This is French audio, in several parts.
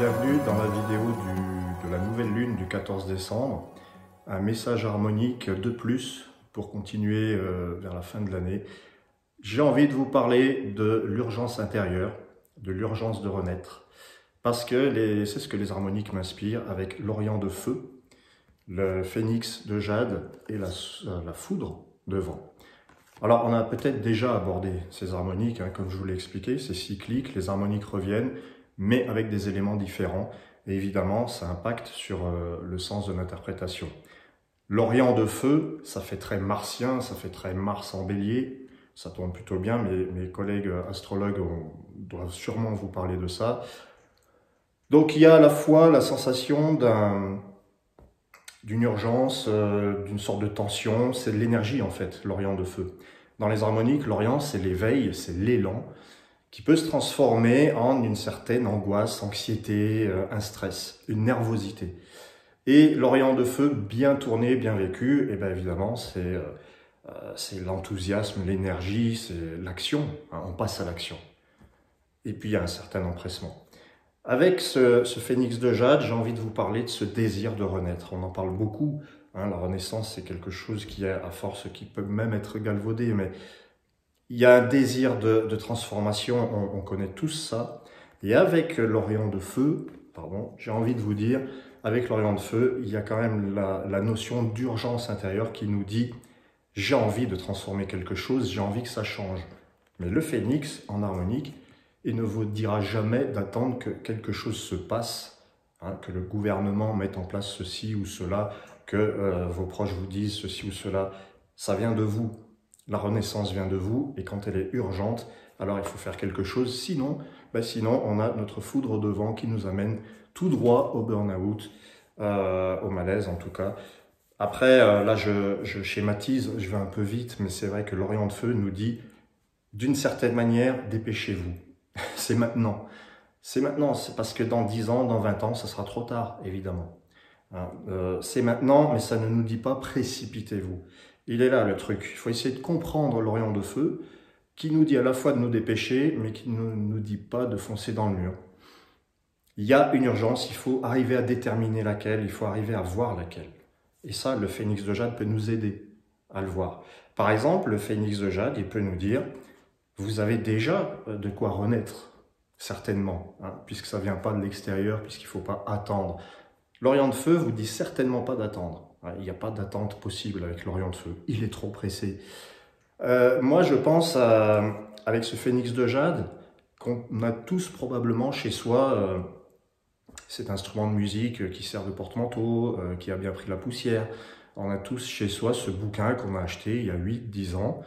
Bienvenue dans la vidéo de la nouvelle lune du 14 décembre. Un message harmonique de plus pour continuer vers la fin de l'année. J'ai envie de vous parler de l'urgence intérieure, de l'urgence de renaître. Parce que c'est ce que les harmoniques m'inspirent avec l'Orient de feu, le phénix de jade et la foudre de vent. Alors, on a peut-être déjà abordé ces harmoniques, comme je vous l'ai expliqué, c'est cyclique, les harmoniques reviennent, mais avec des éléments différents. Et évidemment, ça impacte sur le sens de l'interprétation. L'Orient de feu, ça fait très martien, ça fait très Mars en bélier, ça tourne plutôt bien, mes collègues astrologues doivent sûrement vous parler de ça. Donc, il y a à la fois la sensation d'une urgence, d'une sorte de tension, c'est de l'énergie en fait, l'Orient de feu. Dans les harmoniques, l'Orient c'est l'éveil, c'est l'élan, qui peut se transformer en une certaine angoisse, anxiété, un stress, une nervosité. Et l'Orient de feu, bien tourné, bien vécu, et bien évidemment c'est l'enthousiasme, l'énergie, c'est l'action, on passe à l'action. Et puis il y a un certain empressement. Avec ce phénix de jade, j'ai envie de vous parler de ce désir de renaître. On en parle beaucoup, la renaissance c'est quelque chose qui est à force, qui peut même être galvaudé, mais il y a un désir de transformation, on connaît tous ça. Et avec l'Orient de feu, j'ai envie de vous dire, avec l'Orient de feu, il y a quand même la notion d'urgence intérieure qui nous dit « j'ai envie de transformer quelque chose, j'ai envie que ça change ». Mais le phénix, en harmonique, il ne vous dira jamais d'attendre que quelque chose se passe, que le gouvernement mette en place ceci ou cela, que vos proches vous disent ceci ou cela. Ça vient de vous. La renaissance vient de vous, et quand elle est urgente, alors il faut faire quelque chose. Sinon, on a notre foudre de vent qui nous amène tout droit au burn-out, au malaise en tout cas. Après, là je schématise, je vais un peu vite, mais c'est vrai que l'Orient de feu nous dit, d'une certaine manière, dépêchez-vous. C'est maintenant. C'est maintenant, c'est parce que dans 10 ans, dans 20 ans, ça sera trop tard, évidemment. C'est maintenant, mais ça ne nous dit pas précipitez-vous. Il est là le truc. Il faut essayer de comprendre l'Orient de feu, qui nous dit à la fois de nous dépêcher, mais qui ne nous dit pas de foncer dans le mur. Il y a une urgence, il faut arriver à déterminer laquelle, il faut arriver à voir laquelle. Et ça, le phénix de jade peut nous aider à le voir. Par exemple, le phénix de jade, il peut nous dire, vous avez déjà de quoi renaître, certainement, puisque ça ne vient pas de l'extérieur, puisqu'il ne faut pas attendre. L'Orient de feu vous dit certainement pas d'attendre. Il n'y a pas d'attente possible avec l'Orient de feu. Il est trop pressé. Moi, je pense, avec ce phénix de jade, qu'on a tous probablement chez soi cet instrument de musique qui sert de porte-manteau, qui a bien pris la poussière. On a tous chez soi ce bouquin qu'on a acheté il y a 8-10 ans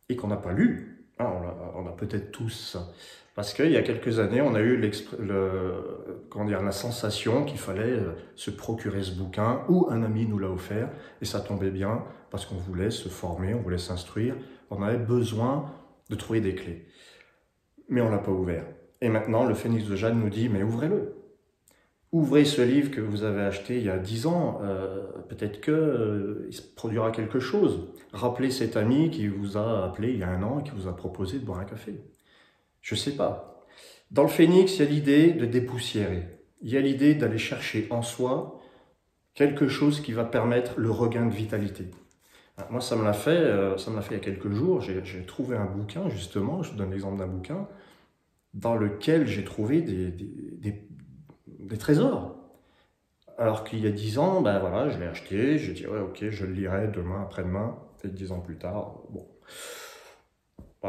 et qu'on n'a pas lu. On a peut-être tous ça. Parce qu'il y a quelques années, on a eu la sensation qu'il fallait se procurer ce bouquin, ou un ami nous l'a offert, et ça tombait bien, parce qu'on voulait se former, on voulait s'instruire, on avait besoin de trouver des clés. Mais on ne l'a pas ouvert. Et maintenant, le phénix de jade nous dit, mais ouvrez-le. Ouvrez ce livre que vous avez acheté il y a 10 ans, peut-être qu'il se produira quelque chose. Rappelez cet ami qui vous a appelé il y a 1 an et qui vous a proposé de boire un café. Je ne sais pas. Dans le phénix, il y a l'idée de dépoussiérer. Il y a l'idée d'aller chercher en soi quelque chose qui va permettre le regain de vitalité. Moi, ça me l'a fait il y a quelques jours. J'ai trouvé un bouquin, justement, je vous donne l'exemple d'un bouquin, dans lequel j'ai trouvé des trésors. Alors qu'il y a 10 ans, je l'ai acheté, j'ai dit, ouais, ok, je le lirai demain, après-demain, et 10 ans plus tard, bon.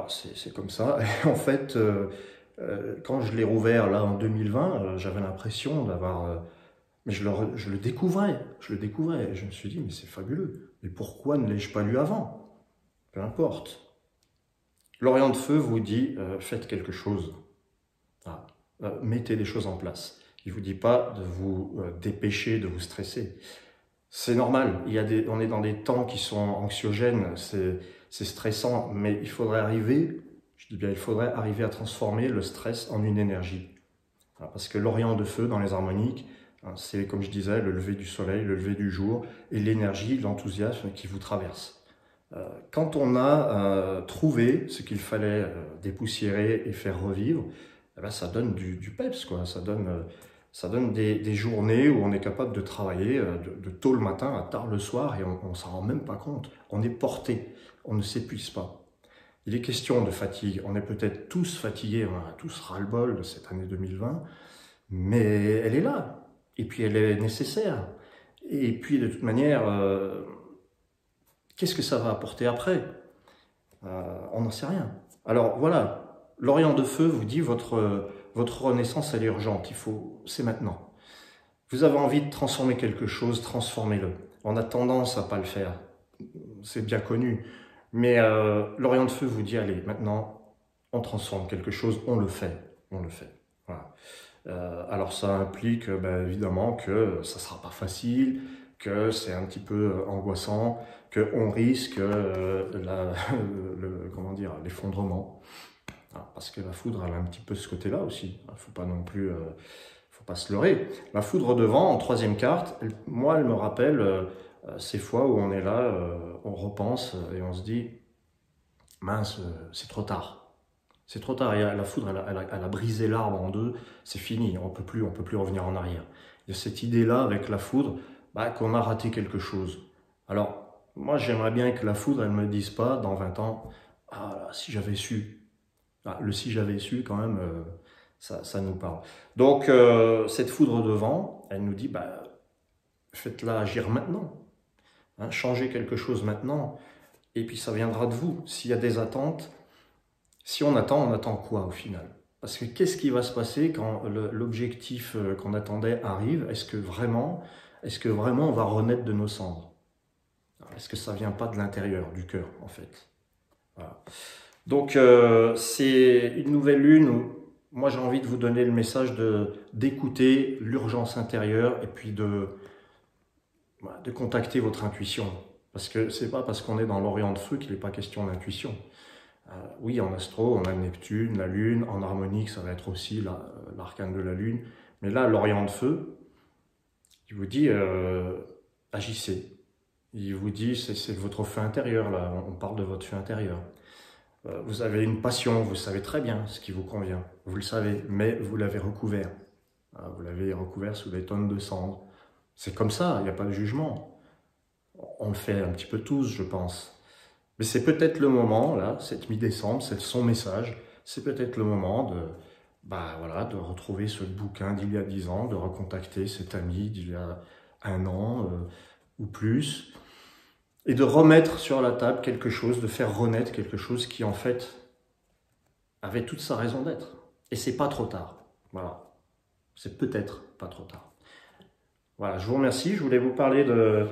C'est comme ça. Et en fait, quand je l'ai rouvert là en 2020, j'avais l'impression d'avoir... mais je le découvrais. Et je me suis dit, mais c'est fabuleux. Mais pourquoi ne l'ai-je pas lu avant? Peu importe. L'Orient de feu vous dit, faites quelque chose. Mettez les choses en place. Il ne vous dit pas de vous dépêcher, de vous stresser. C'est normal. On est dans des temps qui sont anxiogènes. C'est stressant, mais il faudrait arriver à transformer le stress en une énergie. Parce que l'Orient de feu dans les harmoniques, c'est comme je disais, le lever du soleil, le lever du jour, et l'énergie, l'enthousiasme qui vous traverse. Quand on a trouvé ce qu'il fallait dépoussiérer et faire revivre, ça donne du peps, quoi. Ça Ça donne des journées où on est capable de travailler de tôt le matin à tard le soir et on ne s'en rend même pas compte. On est porté, on ne s'épuise pas. Il est question de fatigue. On est peut-être tous fatigués, on a tous ras-le-bol de cette année 2020, mais elle est là. Et puis elle est nécessaire. Et puis de toute manière, qu'est-ce que ça va apporter après? On n'en sait rien. Alors voilà, l'Orient de Feu vous dit votre renaissance, elle est urgente, c'est maintenant. Vous avez envie de transformer quelque chose, transformez-le. On a tendance à pas le faire, c'est bien connu. Mais l'Orient de Feu vous dit, allez, maintenant, on transforme quelque chose, on le fait. Voilà. Alors ça implique évidemment que ça ne sera pas facile, que c'est un petit peu angoissant, qu'on risque l'effondrement. Parce que la foudre, elle a un petit peu ce côté-là aussi. Il ne faut pas non plus, faut pas se leurrer. La foudre devant, en troisième carte, moi, elle me rappelle ces fois où on est là, on repense et on se dit, mince, c'est trop tard. C'est trop tard, la foudre, elle a brisé l'arbre en deux, c'est fini, on peut plus revenir en arrière. Il y a cette idée-là avec la foudre, qu'on a raté quelque chose. Alors, moi j'aimerais bien que la foudre, elle ne me dise pas dans 20 ans, ah si j'avais su. Le si j'avais su quand même, ça nous parle. Donc, cette foudre de vent, elle nous dit, faites-la agir maintenant. Hein, changez quelque chose maintenant, et puis ça viendra de vous. S'il y a des attentes, si on attend quoi au final? Parce que qu'est-ce qui va se passer quand l'objectif qu'on attendait arrive? Est-ce que vraiment on va renaître de nos cendres? Est-ce que ça vient pas de l'intérieur, du cœur en fait? Voilà. Donc c'est une nouvelle lune où moi j'ai envie de vous donner le message d'écouter l'urgence intérieure et puis de contacter votre intuition. Parce que c'est pas parce qu'on est dans l'Orient de Feu qu'il n'est pas question d'intuition. Oui, en astro, on a Neptune, la Lune, en harmonique, ça va être aussi l'arcane de la Lune. Mais là, l'Orient de Feu, il vous dit, agissez. Il vous dit, c'est votre feu intérieur, là, on parle de votre feu intérieur. Vous avez une passion, vous savez très bien ce qui vous convient, vous le savez, mais vous l'avez recouvert. Vous l'avez recouvert sous des tonnes de cendres. C'est comme ça, il n'y a pas de jugement. On le fait un petit peu tous, je pense. Mais c'est peut-être le moment, là, cette mi-décembre, c'est son message, c'est peut-être le moment de retrouver ce bouquin d'il y a 10 ans, de recontacter cet ami d'il y a 1 an ou plus, et de remettre sur la table quelque chose, de faire renaître quelque chose qui, en fait, avait toute sa raison d'être. Et c'est pas trop tard. Voilà. C'est peut-être pas trop tard. Voilà, je vous remercie. Je voulais vous parler de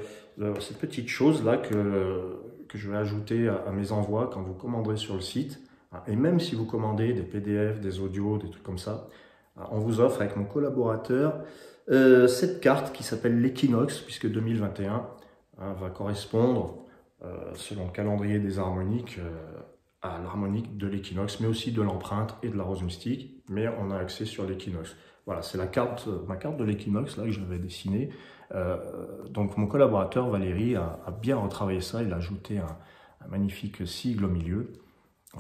cette petite chose-là que je vais ajouter à mes envois quand vous commanderez sur le site. Et même si vous commandez des PDF, des audios, des trucs comme ça, on vous offre avec mon collaborateur cette carte qui s'appelle l'équinoxe, puisque 2021 va correspondre, selon le calendrier des harmoniques, à l'harmonique de l'équinoxe, mais aussi de l'empreinte et de la rose mystique. Mais on a accès sur l'équinoxe. Voilà, c'est ma carte de l'équinoxe là que j'avais dessinée. Donc mon collaborateur Valérie a bien retravaillé ça, il a ajouté un magnifique sigle au milieu.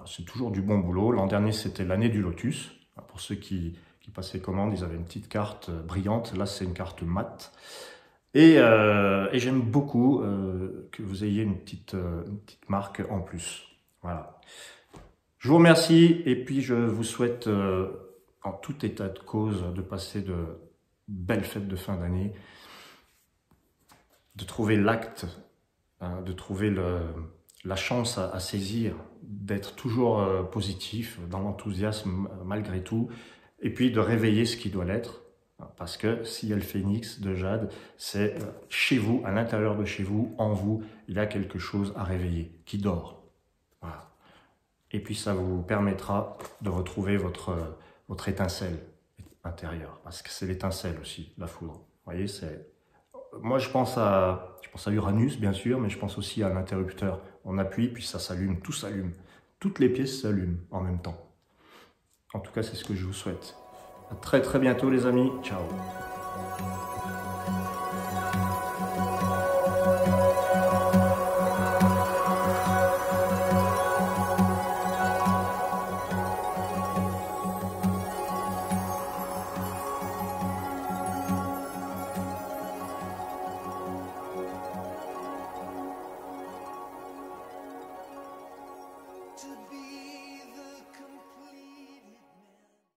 C'est toujours du bon boulot. L'an dernier c'était l'année du lotus. Pour ceux qui passaient commande, ils avaient une petite carte brillante. Là c'est une carte mate. Et j'aime beaucoup que vous ayez une petite marque en plus. Voilà. Je vous remercie et puis je vous souhaite en tout état de cause de passer de belles fêtes de fin d'année, de trouver l'acte, de trouver la chance à saisir, d'être toujours positif, dans l'enthousiasme malgré tout, et puis de réveiller ce qui doit l'être, parce que s'il y a le phénix de Jade, c'est chez vous, à l'intérieur de chez vous, en vous, il y a quelque chose à réveiller, qui dort. Voilà. Et puis ça vous permettra de retrouver votre étincelle intérieure, parce que c'est l'étincelle aussi, la foudre. Vous voyez, moi je pense à Uranus bien sûr, mais je pense aussi à l'interrupteur. On appuie, puis ça s'allume, tout s'allume. Toutes les pièces s'allument en même temps. En tout cas, c'est ce que je vous souhaite. À très très bientôt les amis, ciao.